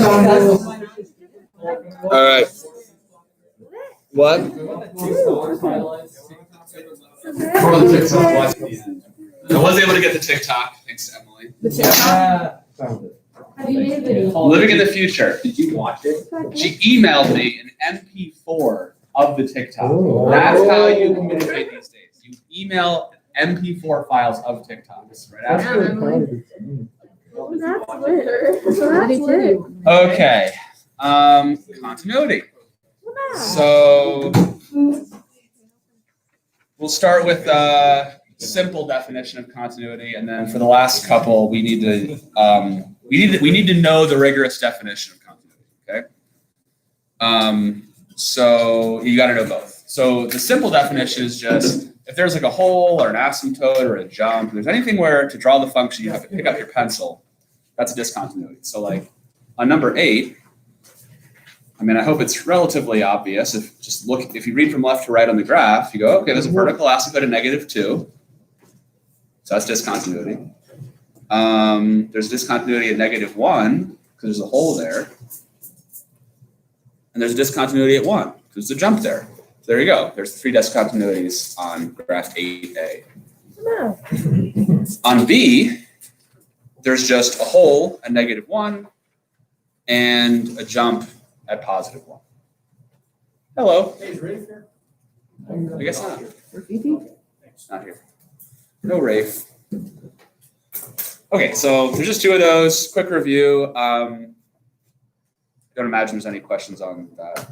All right. What? I was able to get the TikTok. Thanks, Emily. The TikTok? Living in the future. Did you watch it? She emailed me an MP4 of the TikTok. Oh. That's how you communicate these days. You email MP4 files of TikToks. Right after. Okay. Continuity. So we'll start with a simple definition of continuity, and then for the last couple, we need to know the rigorous definition of continuity. Okay. So you got to know both. So the simple definition is just if there's like a hole or an asymptote or a jump, if there's anything where to draw the function you have to pick up your pencil, that's a discontinuity. So like on number 8. I mean, I hope it's relatively obvious. If you read from left to right on the graph, you go, okay, there's a vertical asymptote at -2. So that's discontinuity. There's discontinuity at -1 because there's a hole there. And there's a discontinuity at 1 because there's a jump there. So there you go. There's 3 discontinuities on graph 8A. On B, there's just a hole at -1 and a jump at +1. Hello. I guess not. Not here. No Rafe. Okay, so there's just 2 of those. Quick review. Don't imagine there's any questions on that.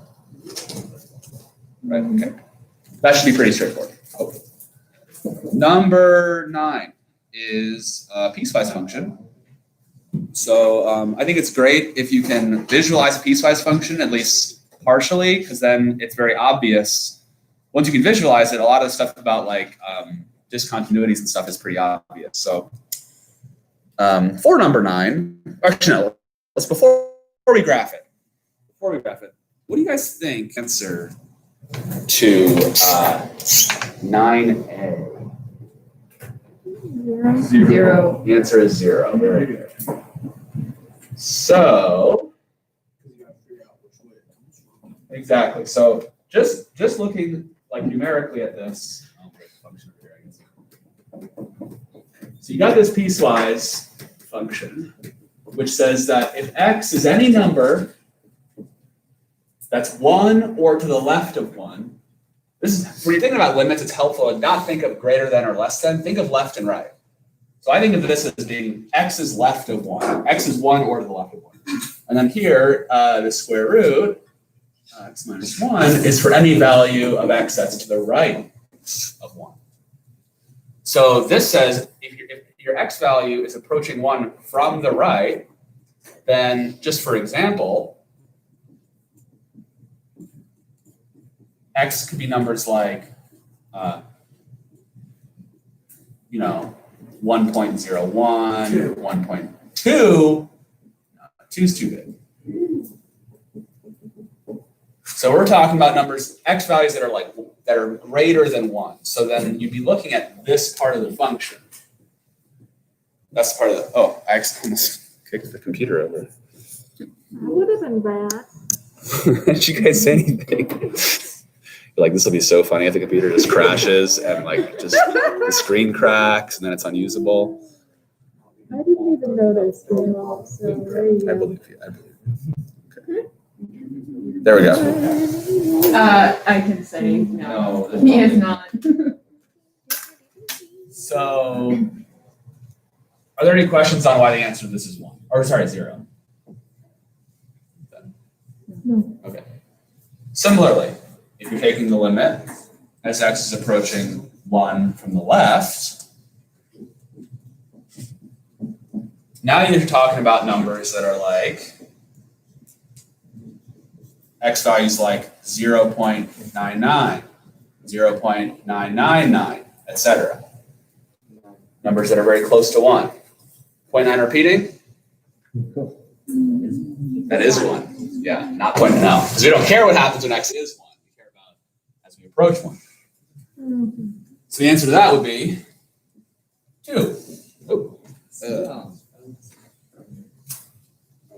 Right, okay. That should be pretty straightforward, hopefully. Number 9 is a piecewise function. So I think it's great if you can visualize a piecewise function, at least partially, because then it's very obvious. Once you can visualize it, a lot of the stuff about like discontinuities and stuff is pretty obvious. So for number 9, actually no, before we graph it, what do you guys think answer to 9A? 0. The answer is 0. Very good. So exactly. So just looking like numerically at this. So you got this piecewise function, which says that if x is any number that's 1 or to the left of 1, this is when you're thinking about limits, it's helpful to not think of greater than or less than, think of left and right. So I think of this as being x is left of 1. X is 1 or to the left of 1. And then here, the square root, x minus 1, is for any value of x that's to the right of 1. So this says if your x value is approaching 1 from the right, then just for example, x could be numbers like, 1.01, 1.2. 2 is too big. So we're talking about numbers, x values that are greater than 1. So then you'd be looking at this part of the function. That's part of the, oh, I almost kicked the computer over. That would have been bad. Did you guys say anything? You're like, this will be so funny if the computer just crashes and like just the screen cracks and then it's unusable. I didn't even notice. So there you I go. believe you. Okay. There we go. I can say no. No, He is not. So, are there any questions on why the answer to this is 1? Or sorry, 0? No. Okay. Similarly, if you're taking the limit as x is approaching 1 from the left, now you're talking about numbers that are like x values like 0.99, 0.999, etc. Numbers that are very close to 1. 0.9 repeating? That is 1. Yeah, not 0.9. Because we don't care what happens when x is 1. We care about as we approach 1. Mhm. So the answer to that would be 2.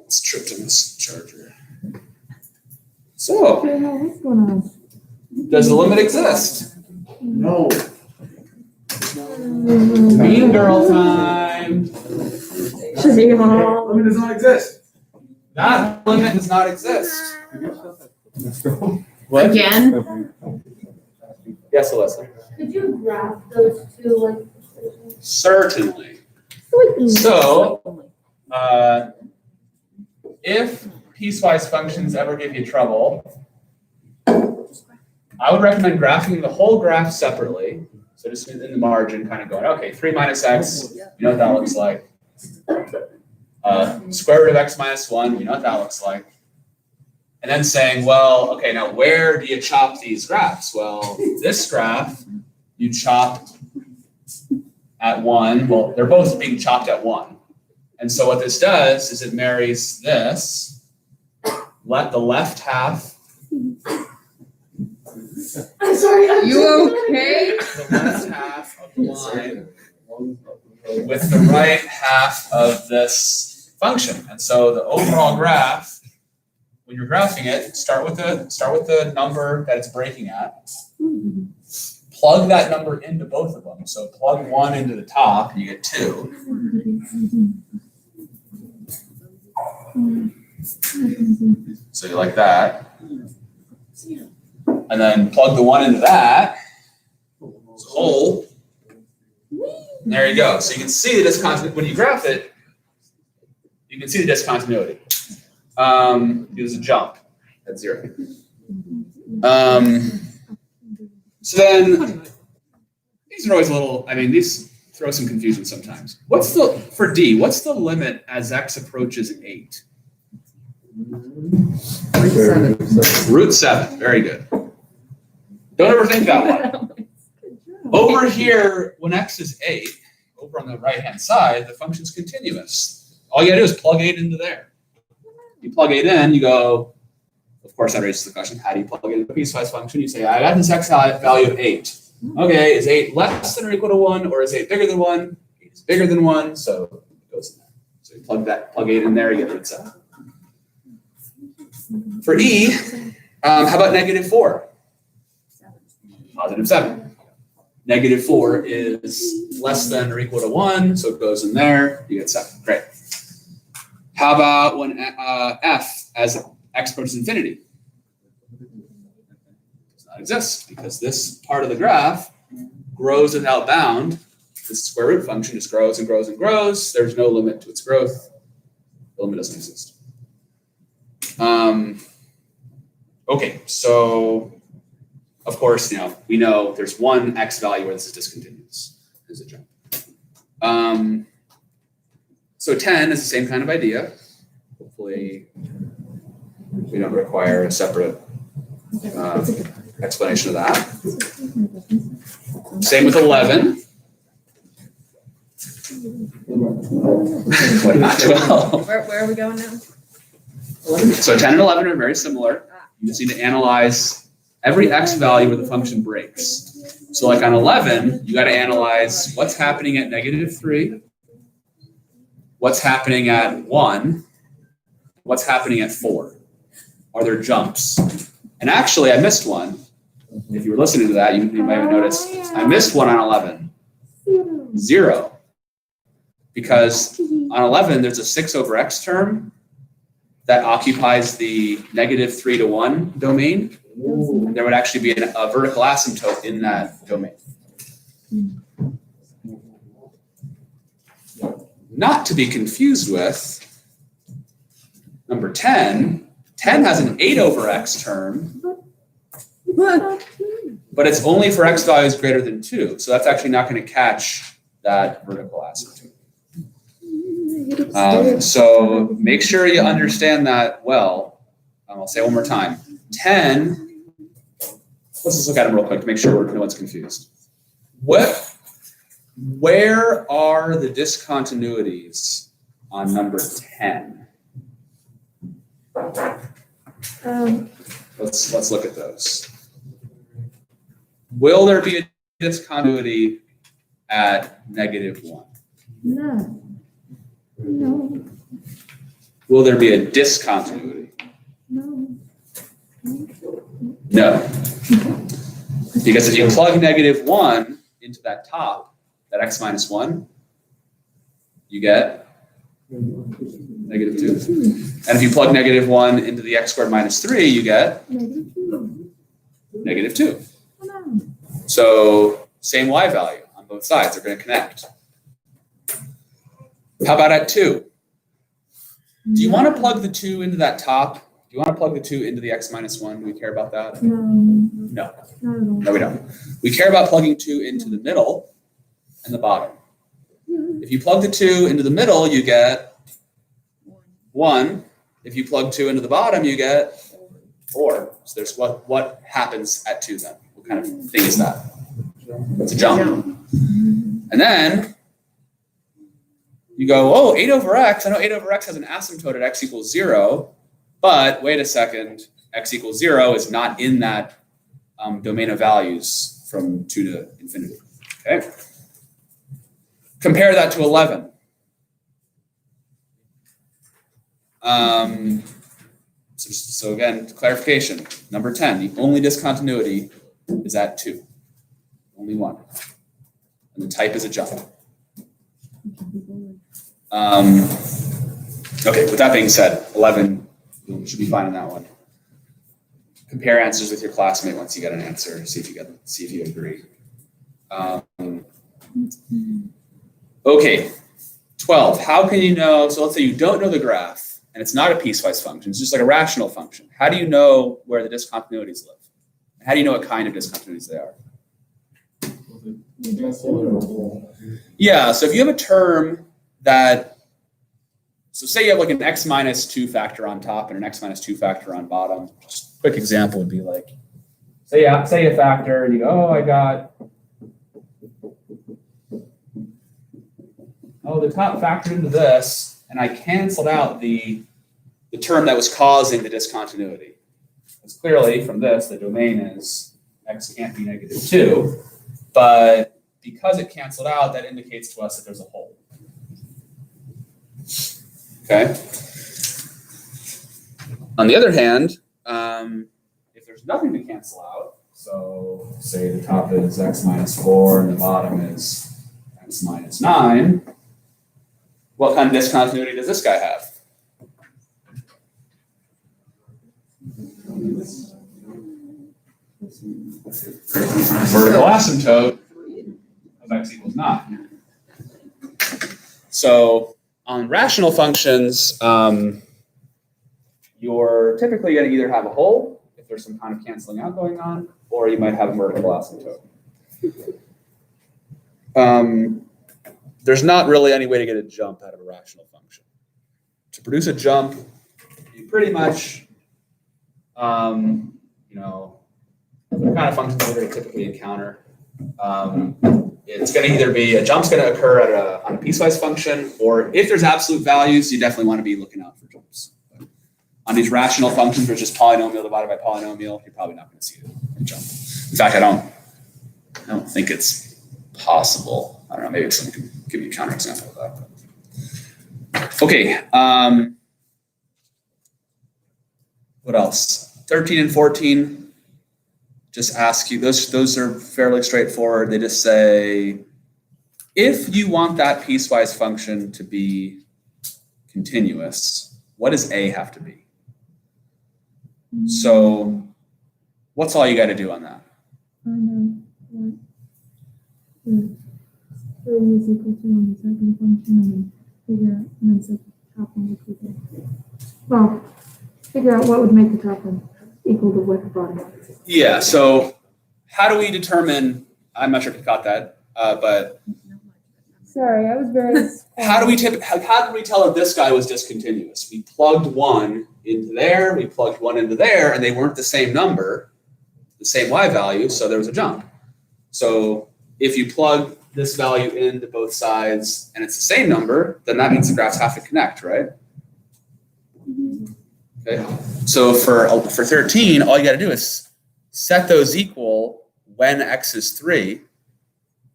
Let's trip to this charger. So, What's going on? does the limit exist? No. Mean girl time. Limit does not exist. That limit does not exist. What? Again? Yes, Alyssa. Could you graph those two, like? Certainly. So, if piecewise functions ever give you trouble, I would recommend graphing the whole graph separately. So just in the margin, kind of going, okay, 3 minus x, you know what that looks like. Square root of x minus 1, we know what that looks like. And then saying, well, okay, now where do you chop these graphs? Well, this graph, you chop at 1. Well, they're both being chopped at 1. And so what this does is it marries this, let the left half. I'm sorry. You okay? The left half of the line with the right half of this function. And so the overall graph, when you're graphing it, start with the number that it's breaking at. Plug that number into both of them. So plug 1 into the top, you get 2. So you like that. And then plug the 1 into that. It's a hole. And there you go. So you can see the discontinuity. When you graph it, you can see the discontinuity. There's a jump at 0. So then, these are always a little, these throw some confusion sometimes. For D, what's the limit as x approaches 8? Root 7, very good. Don't overthink that one. Over here, when x is 8, over on the right-hand side, the function's continuous. All you gotta do is plug 8 into there. You plug 8 in, you go, of course that raises the question, how do you plug it into a piecewise function? You say, I got this x value of 8. Okay, is 8 less than or equal to 1, or is 8 bigger than 1? 8 is bigger than 1, so it goes in there. So you plug 8 in there, you get root 7. For E, how about -4? Positive 7. -4 is less than or equal to 1, so it goes in there, you get 7. Great. How about when F as x approaches infinity? Does not exist because this part of the graph grows without bound. This square root function just grows and grows and grows. There's no limit to its growth. The limit doesn't exist. Okay, so of course, we know there's one x value where this is discontinuous. There's a jump. So 10 is the same kind of idea. Hopefully, we don't require a separate explanation of that. Same with 11. What not 12? Where are we going now? So 10 and 11 are very similar. You just need to analyze every x value where the function breaks. So like on 11, you got to analyze what's happening at -3, what's happening at 1, what's happening at 4. Are there jumps? And actually, I missed one. If you were listening to that, you might have noticed I missed one on 11. 0. Because on 11, there's a 6 over x term that occupies the -3 to 1 domain. And there would actually be a vertical asymptote in that domain. Not to be confused with number 10. 10 has an 8 over x term, but it's only for x values greater than 2. So that's actually not going to catch that vertical asymptote. So make sure you understand that well. I'll say it one more time. 10, let's just look at them real quick to make sure no one's confused. Where are the discontinuities on number 10? Let's look at those. Will there be a discontinuity at -1? No. Will there be a discontinuity? No. No. Because if you plug -1 into that top, that x minus 1, you get -2. And if you plug -1 into the x squared minus 3, you get -2. So same y value on both sides. They're going to connect. How about at 2? Do you want to plug the 2 into that top? Do you want to plug the 2 into the x minus 1? Do we care about that? No. No. Not at all. No, we don't. We care about plugging 2 into the middle and the bottom. If you plug the 2 into the middle, you get 1. If you plug 2 into the bottom, you get 4. So there's what happens at 2 then? What kind of thing is that? It's a jump. And then you go, oh, 8 over x. I know 8 over x has an asymptote at x equals 0, but wait a second, x equals 0 is not in that domain of values from 2 to infinity. Okay. Compare that to 11. So again, clarification. Number 10, the only discontinuity is at 2. Only one. And the type is a jump. Okay, with that being said, 11, you should be fine on that one. Compare answers with your classmate once you get an answer. See if you agree. Okay, 12. How can you know? So let's say you don't know the graph, and it's not a piecewise function. It's just like a rational function. How do you know where the discontinuities live? How do you know what kind of discontinuities they are? Yeah. So if you have a term that, so say you have like an x minus 2 factor on top and an x minus 2 factor on bottom. Just a quick example would be like, say a factor, and you go, oh, I got, oh, the top factored into this, and I canceled out the term that was causing the discontinuity. Because clearly from this, the domain is x can't be -2, but because it canceled out, that indicates to us that there's a hole. Okay. On the other hand, if there's nothing to cancel out, so say the top is x minus 4 and the bottom is x minus 9, what kind of discontinuity does this guy have? Vertical asymptote of x equals 9. So on rational functions, you're typically going to either have a hole if there's some kind of canceling out going on, or you might have a vertical asymptote. There's not really any way to get a jump out of a rational function. To produce a jump, you pretty much, the kind of functions that we typically encounter, it's going to either be a jump's going to occur on a piecewise function, or if there's absolute values, you definitely want to be looking out for jumps. But on these rational functions, where it's just polynomial divided by polynomial, you're probably not going to see a jump. In fact, I don't think it's possible. I don't know. Maybe someone can give me a counterexample of that. But. Okay. What else? 13 and 14. Just ask you, those are fairly straightforward. They just say, if you want that piecewise function to be continuous, what does A have to be? So what's all you got to do on that? I know what the 3 is equal to on the second function, and then figure out, and then set the top one equal to. Well, figure out what would make the top one equal to what the bottom one is. Yeah, so how do we determine, I'm not sure if you caught that, but Sorry, I was very. how do we tell if this guy was discontinuous? We plugged 1 into there, we plugged 1 into there, and they weren't the same number, the same y value, so there was a jump. So if you plug this value into both sides and it's the same number, then that means the graphs have to connect, right? Okay. So for 13, all you got to do is set those equal when x is 3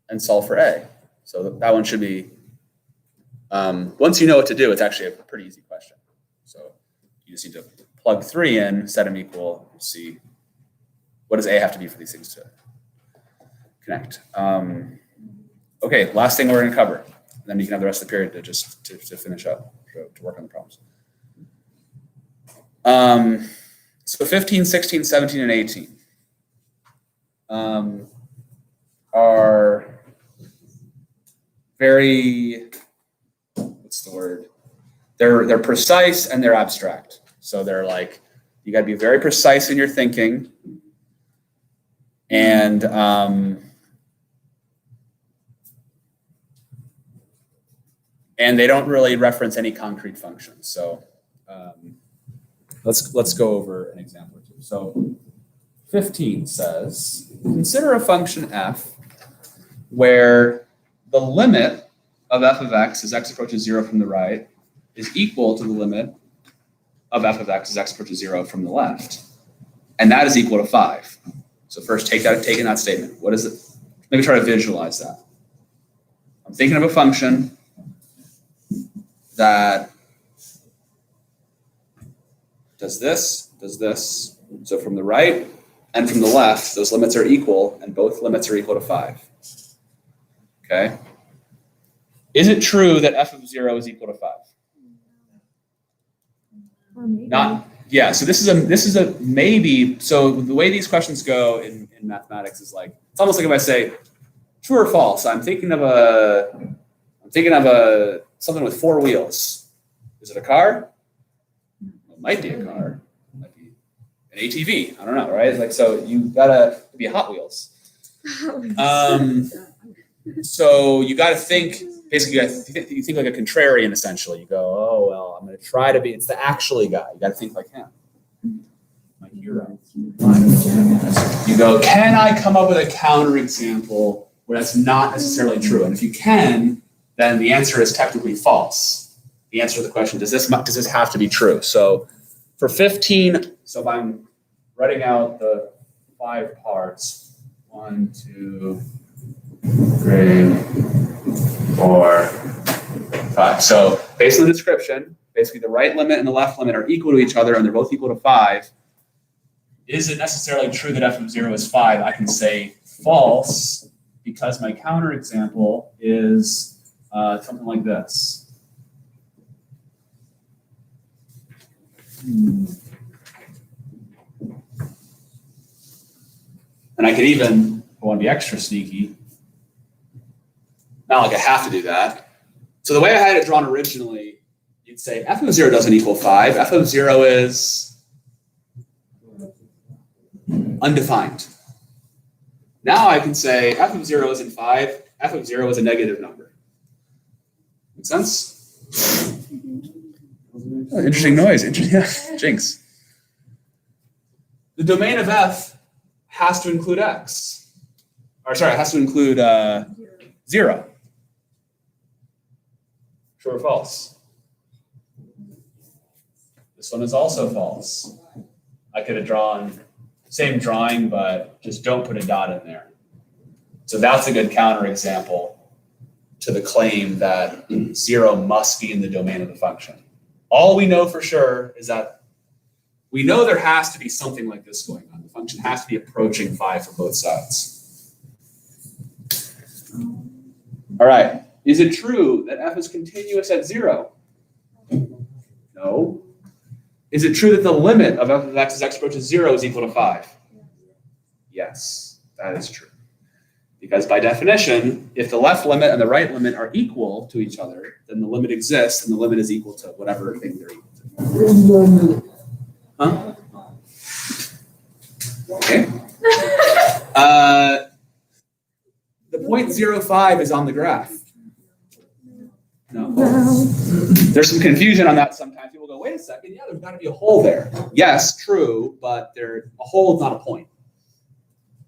and solve for a. So that one should be, once you know what to do, it's actually a pretty easy question. just need to plug 3 in, set them equal, see what does A have to be for these things to connect. Okay, last thing we're going to cover. Then you can have the rest of the period to finish up, to work on the problems. So 15, 16, 17, and 18 are very, what's the word? They're precise and they're abstract. So they're like, you got to be very precise in your thinking, and they don't really reference any concrete functions. So let's go over an example or two. So 15 says, consider a function f where the limit of f of x as x approaches 0 from the right is equal to the limit of f of x as x approaches 0 from the left. And that is equal to 5. So first take in that statement. What is it? Let me try to visualize that. I'm thinking of a function that does this. So from the right and from the left, those limits are equal, and both limits are equal to 5. Okay? Is it true that f of 0 is equal to 5? Or maybe. Not, yeah, so this is a maybe. So the way these questions go in mathematics is like, it's almost like if I say true or false, I'm thinking of something with 4 wheels. Is it a car? It might be a car. It might be an ATV. I don't know, right? It's like, so you gotta be Hot Wheels. So you gotta think, basically you think like a contrarian essentially. You go, oh, well, I'm gonna try to be, it's the actually guy. You gotta think like him. My hero. You go, can I come up with a counterexample where that's not necessarily true? And if you can, then the answer is technically false. The answer to the question, does this have to be true? So for 15, so if I'm writing out the 5 parts, 1, 2, 3, 4, 5. So based on the description, basically the right limit and the left limit are equal to each other and they're both equal to 5. Is it necessarily true that f of 0 is 5? I can say false because my counterexample is something like this. And I could even, if I want to be extra sneaky, not like I have to do that. So the way I had it drawn originally, you'd say f of 0 doesn't equal 5. F of 0 is undefined. Now I can say f of 0 isn't 5. F of 0 is a negative number. Make sense? Oh, interesting noise. Yeah. Jinx. The domain of f has to include x. Or sorry, it has to include 0. True or false? This one is also false. I could have drawn same drawing, but just don't put a dot in there. So that's a good counterexample to the claim that 0 must be in the domain of the function. All we know for sure is that we know there has to be something like this going on. The function has to be approaching 5 for both sides. All right. Is it true that f is continuous at 0? No. Is it true that the limit of f of x as x approaches 0 is equal to 5? Yes, that is true. Because by definition, if the left limit and the right limit are equal to each other, then the limit exists and the limit is equal to whatever thing they're equal to. Huh? Okay. The 0.05 is on the graph. No. There's some confusion on that sometimes. People go, wait a second, yeah, there's got to be a hole there. Yes, true, but a hole is not a point.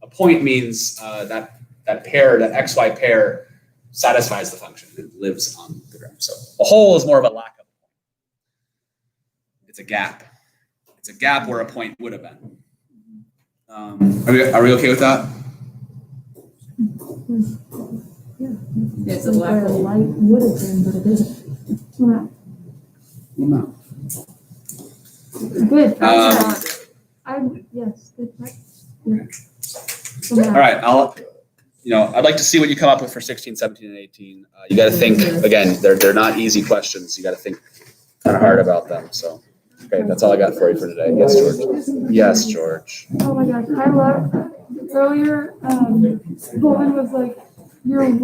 A point means that pair, that xy pair, satisfies the function. It lives on the graph. So a hole is more of a lack of a point. It's a gap. It's a gap where a point would have been. Are we okay with that? Yeah. It's a black hole. Light would have been, but it isn't. Well, No. Good. Um, Yes, good. Yeah. All right, I'd like to see what you come up with for 16, 17, and 18. You gotta think, again, they're not easy questions. You gotta think kind of hard about them, so. Okay, that's all I got for you for today. Yes, George. Yes, George. Oh my gosh, I love, earlier, Coleman was like, you're welcome.